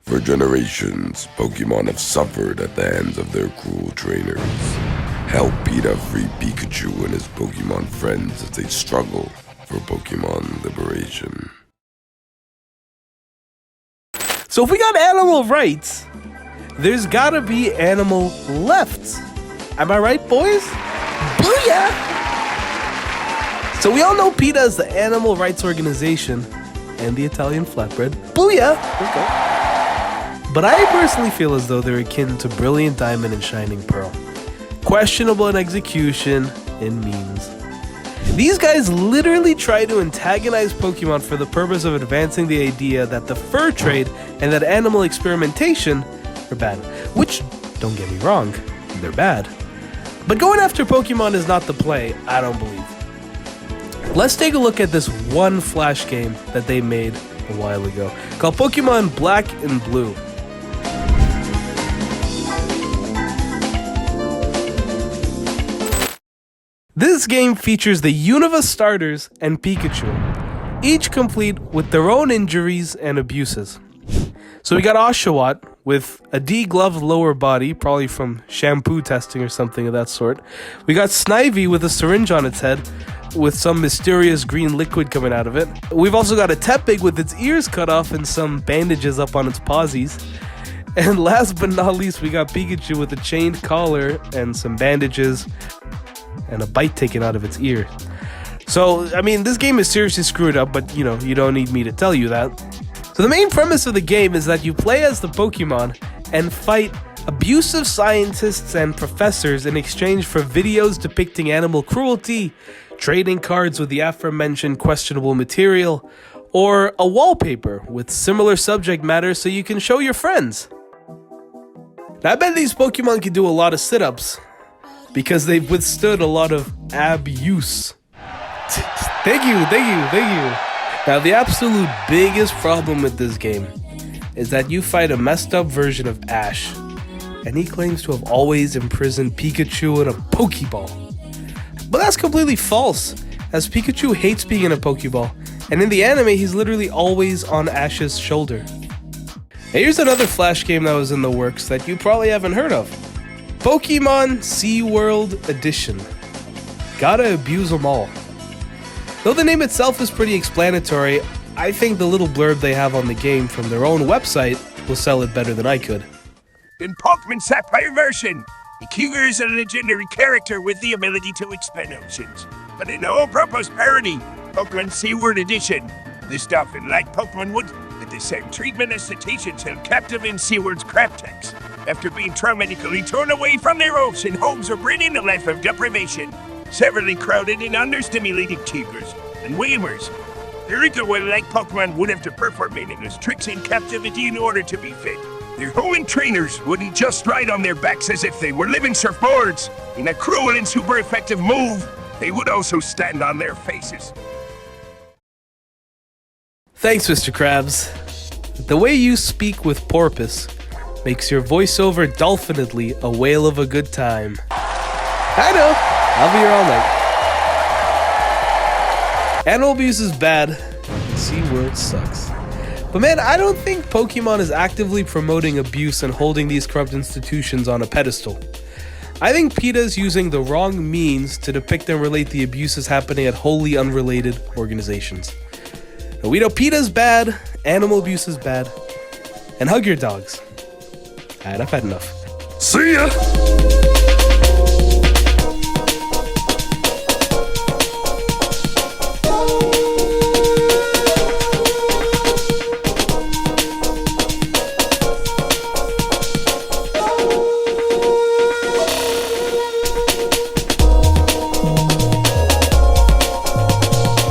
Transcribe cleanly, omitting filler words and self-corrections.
For generations, Pokemon have suffered at the hands of their cruel trainers. Help Peta free Pikachu and his Pokemon friends as they struggle for Pokemon liberation. So if we got animal rights, there's gotta be animal left. Am I right, boys? Booyah! So we all know PETA is the animal rights organization and the Italian flatbread. Booyah! Okay. But I personally feel as though they're akin to Brilliant Diamond and Shining Pearl. Questionable in execution and means. These guys literally try to antagonize Pokemon for the purpose of advancing the idea that the fur trade and that animal experimentation are bad. Which, don't get me wrong, they're bad. But going after Pokemon is not the play, I don't believe. Let's take a look at this one Flash game that they made a while ago, called Pokemon Black and Blue. This game features the Unova starters and Pikachu, each complete with their own injuries and abuses. So we got Oshawott with a degloved lower body, probably from shampoo testing or something of that sort. We got Snivy with a syringe on its head, with some mysterious green liquid coming out of it. We've also got a Tepig with its ears cut off and some bandages up on its pawsies. And last but not least, we got Pikachu with a chained collar and some bandages and a bite taken out of its ear. So, I mean, this game is seriously screwed up, but, you know, you don't need me to tell you that. So the main premise of the game is that you play as the Pokemon and fight abusive scientists and professors in exchange for videos depicting animal cruelty, trading cards with the aforementioned questionable material, or a wallpaper with similar subject matter so you can show your friends. Now, I bet these Pokemon can do a lot of sit-ups, because they've withstood a lot of abuse. Thank you. Now, the absolute biggest problem with this game is that you fight a messed up version of Ash, and he claims to have always imprisoned Pikachu in a Pokeball. But that's completely false, as Pikachu hates being in a Pokeball, and in the anime, he's literally always on Ash's shoulder. Now, here's another Flash game that was in the works that you probably haven't heard of. Pokemon SeaWorld Edition. Gotta abuse them all. Though the name itself is pretty explanatory, I think the little blurb they have on the game from their own website will sell it better than I could. In Pokemon Sapphire version, the Cougar is a legendary character with the ability to expand oceans. But in all-purpose parody, Pokemon SeaWorld Edition, this dolphin, like Pokemon, would get the same treatment as cetaceans held captive in SeaWorld's crab tanks. After being traumatically torn away from their ocean homes or breeding a life of deprivation, severely crowded and understimulated tigers and lemurs, like Pokemon would have to perform meaningless tricks in captivity in order to be fed. Their home trainers wouldn't just ride on their backs as if they were living surfboards. In a cruel and super effective move, they would also stand on their faces. Thanks, Mr. Krabs. The way you speak with porpoise makes your voiceover dolphinedly a whale of a good time. I know, I'll be here all night. Animal abuse is bad, SeaWorld sucks. But man, I don't think Pokemon is actively promoting abuse and holding these corrupt institutions on a pedestal. I think PETA's using the wrong means to depict and relate the abuses happening at wholly unrelated organizations. Now, we know PETA's bad, animal abuse is bad, and hug your dogs. Alright, I've had enough. See ya!